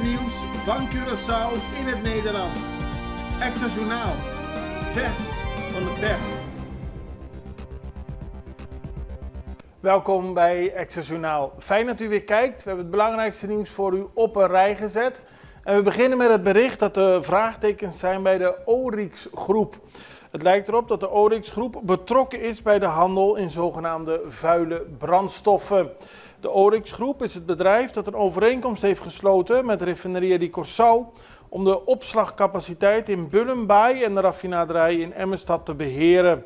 nieuws van Curaçao in het Nederlands. Extra Journaal, vers van de pers. Welkom bij Extra Journaal. Fijn dat u weer kijkt. We hebben het belangrijkste nieuws voor u op een rij gezet. En we beginnen met het bericht dat er vraagtekens zijn bij de Oryx Groep. Het lijkt erop dat de Oryx Groep betrokken is bij de handel in zogenaamde vuile brandstoffen. De Oryx Groep is het bedrijf dat een overeenkomst heeft gesloten met Refineria di Curaçao om de opslagcapaciteit in Bullenbaai en de raffinaderij in Emmenstad te beheren.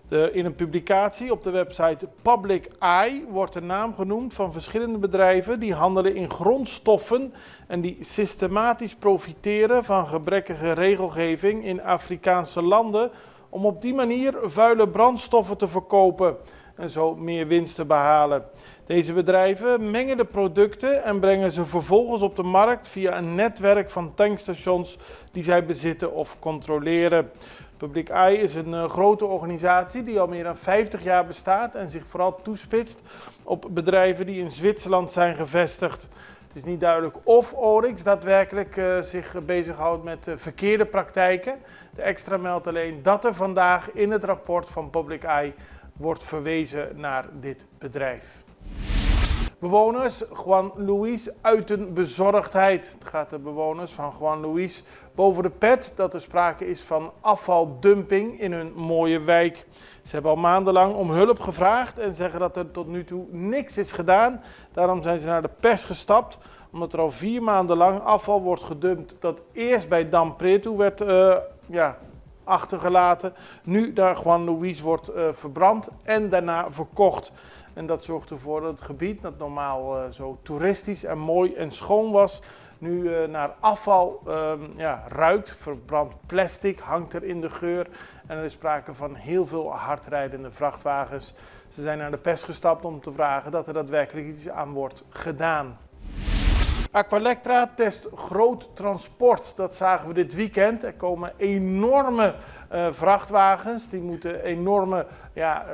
In een publicatie op de website Public Eye wordt de naam genoemd van verschillende bedrijven die handelen in grondstoffen en die systematisch profiteren van gebrekkige regelgeving in Afrikaanse landen om op die manier vuile brandstoffen te verkopen en zo meer winst te behalen. Deze bedrijven mengen de producten en brengen ze vervolgens op de markt via een netwerk van tankstations die zij bezitten of controleren. Public Eye is een grote organisatie die al meer dan 50 jaar bestaat en zich vooral toespitst op bedrijven die in Zwitserland zijn gevestigd. Het is niet duidelijk of Oryx daadwerkelijk zich bezighoudt met verkeerde praktijken. De Extra meldt alleen dat er vandaag in het rapport van Public Eye wordt verwezen naar dit bedrijf. Bewoners Juan Luis uiten bezorgdheid. Het gaat de bewoners van Juan Luis boven de pet dat er sprake is van afvaldumping in hun mooie wijk. Ze hebben al maandenlang om hulp gevraagd en zeggen dat er tot nu toe niks is gedaan. Daarom zijn ze naar de pers gestapt, omdat er al 4 maanden lang afval wordt gedumpt dat eerst bij Dam Preto werd achtergelaten. Nu daar Juan Luis wordt verbrand en daarna verkocht. En dat zorgt ervoor dat het gebied, dat normaal zo toeristisch en mooi en schoon was, nu naar afval ruikt. Verbrand plastic hangt er in de geur. En er is sprake van heel veel hardrijdende vrachtwagens. Ze zijn naar de pers gestapt om te vragen dat er daadwerkelijk iets aan wordt gedaan. Aqualectra test groot transport. Dat zagen we dit weekend. Er komen enorme vrachtwagens. Die moeten enorme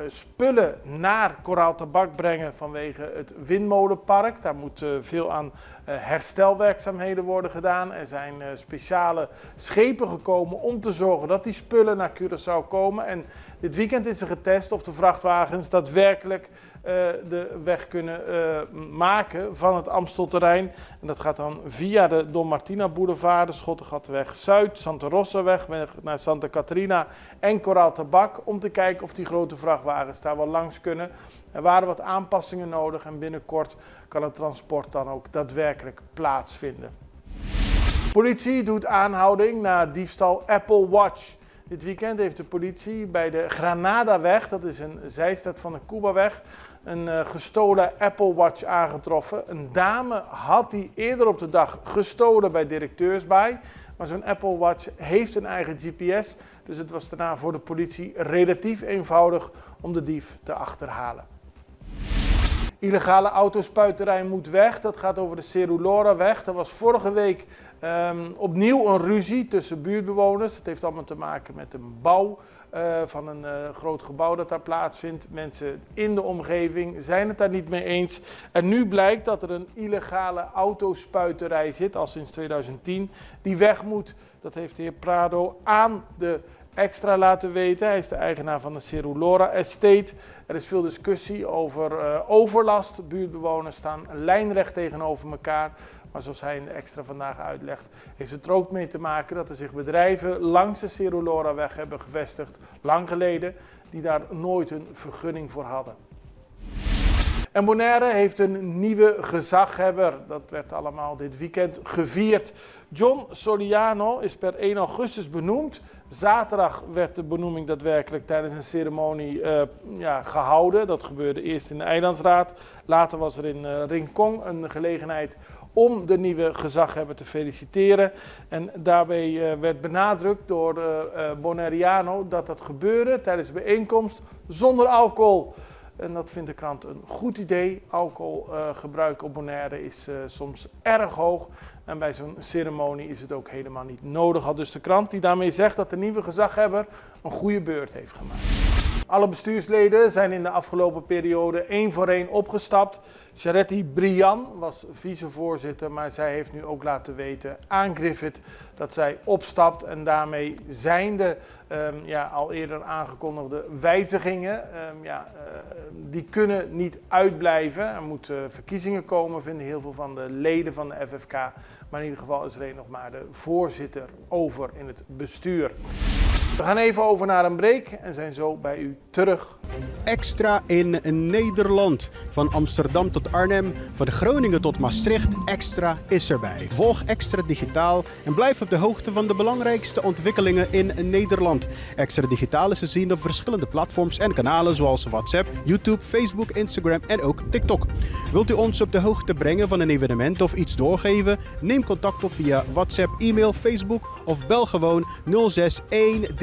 spullen naar Koraaltabak brengen vanwege het windmolenpark. Daar moet veel aan herstelwerkzaamheden worden gedaan. Er zijn speciale schepen gekomen om te zorgen dat die spullen naar Curaçao komen. En dit weekend is er getest of de vrachtwagens daadwerkelijk de weg kunnen maken van het Amstelterrein. En dat gaat dan via de Dom Martina Boulevard, de Schottengatweg Zuid, Santa Rossaweg naar Santa Catarina en Koraaltabak, om te kijken of die grote vrachtwagens daar wel langs kunnen. Er waren wat aanpassingen nodig en binnenkort kan het transport dan ook daadwerkelijk plaatsvinden. Politie doet aanhouding na diefstal Apple Watch. Dit weekend heeft de politie bij de Granadaweg, dat is een zijstad van de Cubaweg, een gestolen Apple Watch aangetroffen. Een dame had die eerder op de dag gestolen bij Directeursbaai. Maar zo'n Apple Watch heeft een eigen GPS, dus het was daarna voor de politie relatief eenvoudig om de dief te achterhalen. Illegale autospuiterij moet weg. Dat gaat over de Ceruloraweg. Er was vorige week opnieuw een ruzie tussen buurtbewoners. Het heeft allemaal te maken met een bouw van een groot gebouw dat daar plaatsvindt. Mensen in de omgeving zijn het daar niet mee eens. En nu blijkt dat er een illegale autospuiterij zit, al sinds 2010, die weg moet. Dat heeft de heer Prado aan de Extra laten weten. Hij is de eigenaar van de Cerulora Estate. Er is veel discussie over overlast. Buurtbewoners staan lijnrecht tegenover elkaar. Maar zoals hij in de Extra vandaag uitlegt, heeft het er ook mee te maken dat er zich bedrijven langs de Ceruloraweg hebben gevestigd, lang geleden, die daar nooit een vergunning voor hadden. En Bonaire heeft een nieuwe gezaghebber. Dat werd allemaal dit weekend gevierd. John Soliano is per 1 augustus benoemd. Zaterdag werd de benoeming daadwerkelijk tijdens een ceremonie gehouden. Dat gebeurde eerst in de Eilandsraad. Later was er in Rincon een gelegenheid om de nieuwe gezaghebber te feliciteren. En daarbij werd benadrukt door Bonaireano dat dat gebeurde tijdens de bijeenkomst zonder alcohol. En dat vindt de krant een goed idee. Alcoholgebruik op Bonaire is soms erg hoog. En bij zo'n ceremonie is het ook helemaal niet nodig. Had dus de krant die daarmee zegt dat de nieuwe gezaghebber een goede beurt heeft gemaakt. Alle bestuursleden zijn in de afgelopen periode 1 voor 1 opgestapt. Charetti Brian was vicevoorzitter, maar zij heeft nu ook laten weten aan Griffith dat zij opstapt. En daarmee zijn de al eerder aangekondigde wijzigingen, die kunnen niet uitblijven. Er moeten verkiezingen komen, vinden heel veel van de leden van de FFK. Maar in ieder geval is er nog maar de voorzitter over in het bestuur. We gaan even over naar een break en zijn zo bij u terug. Extra in Nederland. Van Amsterdam tot Arnhem, van Groningen tot Maastricht, Extra is erbij. Volg Extra Digitaal en blijf op de hoogte van de belangrijkste ontwikkelingen in Nederland. Extra Digitaal is te zien op verschillende platforms en kanalen zoals WhatsApp, YouTube, Facebook, Instagram en ook TikTok. Wilt u ons op de hoogte brengen van een evenement of iets doorgeven? Neem contact op via WhatsApp, e-mail, Facebook of bel gewoon 06 1364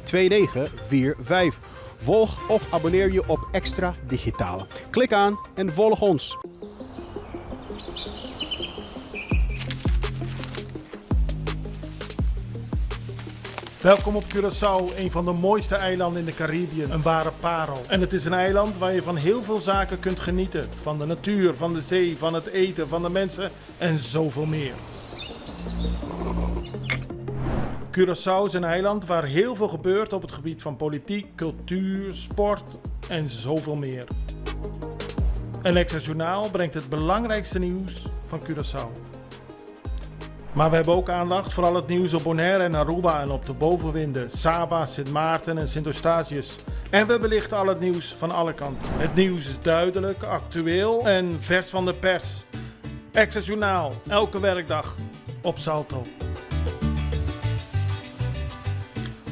2945. Volg of abonneer je op Extra Digitaal. Klik aan en volg ons. Welkom op Curaçao, een van de mooiste eilanden in de Caribiën. Een ware parel. En het is een eiland waar je van heel veel zaken kunt genieten. Van de natuur, van de zee, van het eten, van de mensen en zoveel meer. Curaçao is een eiland waar heel veel gebeurt op het gebied van politiek, cultuur, sport en zoveel meer. En Extra Journaal brengt het belangrijkste nieuws van Curaçao. Maar we hebben ook aandacht voor al het nieuws op Bonaire en Aruba en op de bovenwinden, Saba, Sint Maarten en Sint Eustatius. En we belichten al het nieuws van alle kanten. Het nieuws is duidelijk, actueel en vers van de pers. Extra Journaal, elke werkdag op Salto.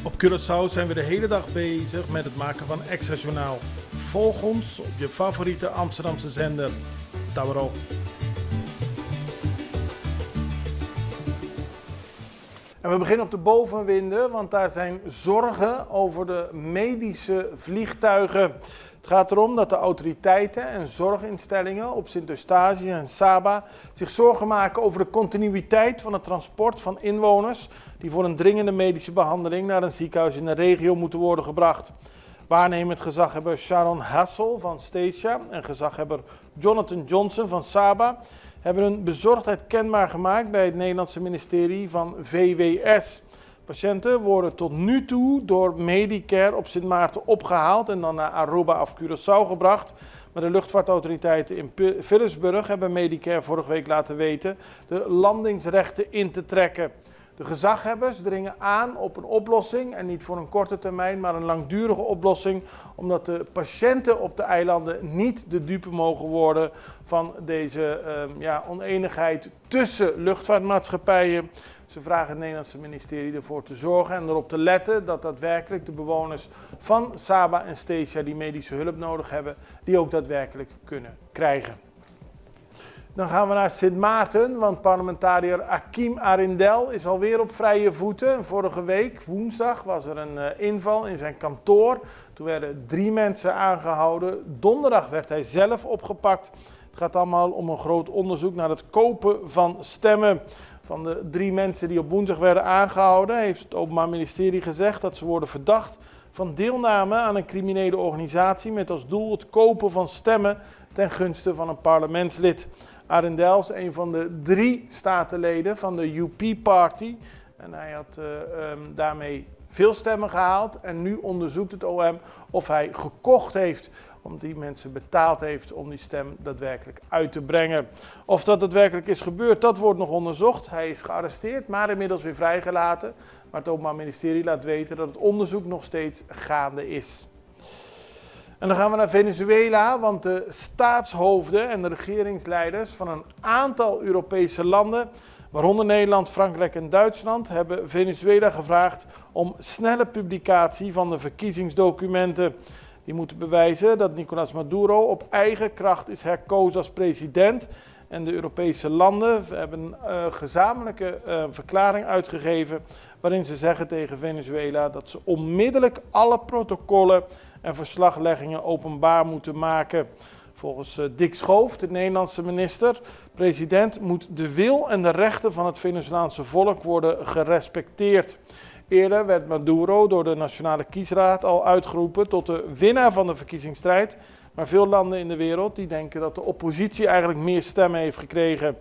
Op Curaçao zijn we de hele dag bezig met het maken van Extra Journaal. Volg ons op je favoriete Amsterdamse zender, Tauro. En we beginnen op de bovenwinden, want daar zijn zorgen over de medische vliegtuigen. Het gaat erom dat de autoriteiten en zorginstellingen op Sint Eustatius en Saba zich zorgen maken over de continuïteit van het transport van inwoners die voor een dringende medische behandeling naar een ziekenhuis in de regio moeten worden gebracht. Waarnemend gezaghebber Sharon Hassel van Stacia en gezaghebber Jonathan Johnson van Saba hebben hun bezorgdheid kenbaar gemaakt bij het Nederlandse ministerie van VWS. Patiënten worden tot nu toe door Medicare op Sint Maarten opgehaald en dan naar Aruba of Curaçao gebracht. Maar de luchtvaartautoriteiten in Philipsburg hebben Medicare vorige week laten weten de landingsrechten in te trekken. De gezaghebbers dringen aan op een oplossing en niet voor een korte termijn, maar een langdurige oplossing, omdat de patiënten op de eilanden niet de dupe mogen worden van deze oneenigheid tussen luchtvaartmaatschappijen. Ze vragen het Nederlandse ministerie ervoor te zorgen en erop te letten dat daadwerkelijk de bewoners van Saba en Stacia die medische hulp nodig hebben, die ook daadwerkelijk kunnen krijgen. Dan gaan we naar Sint Maarten, want parlementariër Akim Arindel is alweer op vrije voeten. Vorige week, woensdag, was er een inval in zijn kantoor. Toen werden 3 mensen aangehouden. Donderdag werd hij zelf opgepakt. Het gaat allemaal om een groot onderzoek naar het kopen van stemmen. Van de 3 mensen die op woensdag werden aangehouden, heeft het Openbaar Ministerie gezegd dat ze worden verdacht van deelname aan een criminele organisatie met als doel het kopen van stemmen ten gunste van een parlementslid. Arindel is een van de 3 statenleden van de UP-party en hij had daarmee veel stemmen gehaald en nu onderzoekt het OM of hij gekocht heeft, omdat die mensen betaald heeft om die stem daadwerkelijk uit te brengen. Of dat daadwerkelijk is gebeurd, dat wordt nog onderzocht. Hij is gearresteerd, maar inmiddels weer vrijgelaten. Maar het Openbaar Ministerie laat weten dat het onderzoek nog steeds gaande is. En dan gaan we naar Venezuela, want de staatshoofden en de regeringsleiders van een aantal Europese landen, waaronder Nederland, Frankrijk en Duitsland, hebben Venezuela gevraagd om snelle publicatie van de verkiezingsdocumenten. Die moeten bewijzen dat Nicolás Maduro op eigen kracht is herkozen als president. En de Europese landen hebben een gezamenlijke verklaring uitgegeven waarin ze zeggen tegen Venezuela dat ze onmiddellijk alle protocollen en verslagleggingen openbaar moeten maken. Volgens Dick Schoof, de Nederlandse minister-president, moet de wil en de rechten van het Venezolaanse volk worden gerespecteerd. Eerder werd Maduro door de Nationale Kiesraad al uitgeroepen tot de winnaar van de verkiezingsstrijd. Maar veel landen in de wereld die denken dat de oppositie eigenlijk meer stemmen heeft gekregen.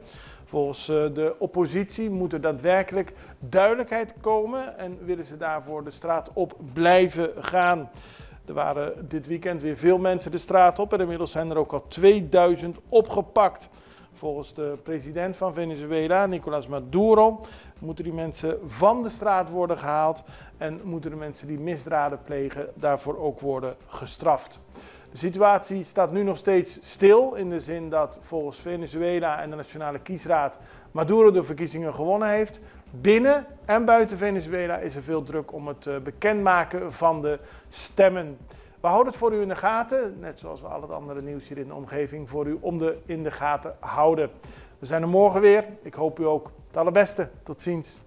Volgens de oppositie moet er daadwerkelijk duidelijkheid komen en willen ze daarvoor de straat op blijven gaan. Er waren dit weekend weer veel mensen de straat op en inmiddels zijn er ook al 2000 opgepakt. Volgens de president van Venezuela, Nicolás Maduro, moeten die mensen van de straat worden gehaald en moeten de mensen die misdaden plegen daarvoor ook worden gestraft. De situatie staat nu nog steeds stil in de zin dat volgens Venezuela en de Nationale Kiesraad Maduro de verkiezingen gewonnen heeft. Binnen en buiten Venezuela is er veel druk om het bekendmaken van de stemmen. We houden het voor u in de gaten, net zoals we al het andere nieuws hier in de omgeving voor u in de gaten houden. We zijn er morgen weer. Ik hoop u ook het allerbeste. Tot ziens.